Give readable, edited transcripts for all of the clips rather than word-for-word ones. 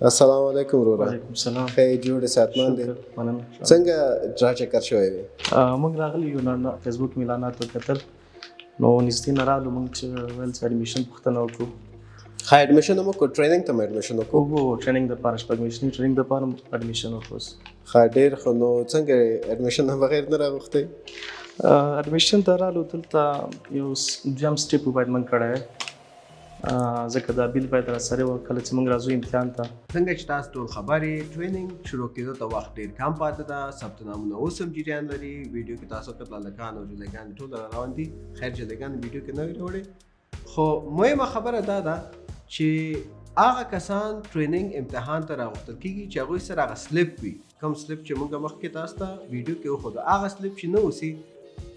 السلام علیکم وروره. وعلیکم السلام. خیر جوړ ساتمان دي. مننه. څنګه را چکر شوی وي؟ موږ راغلي یو فیسبوک اعلانات وکتل نو نږدې نه راغلو موږ چې ویل چې اډمیشن پوښتنه وکړو. ښه اډمیشن هم وکړو، ټریننګ ته مو اډمیشن وکړو؟ وګو ټریننګ دپاره شپږ میاشتني ټریننګ دپاره اډمیشن وکړو. ښه ډېر ښه. نو څنګه اډمیشن نه بغیر نه راغوښتی؟ اډمیشن ته رالو دلته یو دویم سټیپ باید موږ کړی ځکه دا بیل باید راسره وه کله چې موږ راځو امتحان ته. څنګه چې تاسو ټول خبر یې ټریننګ شروع کېدو ته وخت ډېر کم پاتې ده. ثبت نامونه اوس هم جریان لري. ویډیو کې تاسو کتل هلکان او جلګان ټول را روان دي. خیر جلګان ویډیو کې نه وي راوړې، خو مهمه خبره دا ده چې هغه کسان ټریننګ امتحان ته راغوښتل کېږي چې هغوی سره هغه سلیپ وي، کوم سلیپ چې موږ مخکې تاسو ته ویډیو کې وښودو، هغه سلیپ چې نه اوسي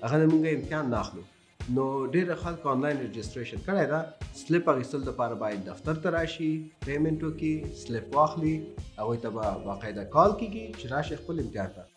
هغه نه موږ امتحان نه اخلو. نو ډېر خلک آنلاین رجسټریشن کړی ده. سلیپ اخیستل دپاره باید دفتر ته راشي، پیمنټ وکړي، سلیپ واخلي، هغوی ته به باقاعده کال کېږي چې راشي خپل امتحان ته.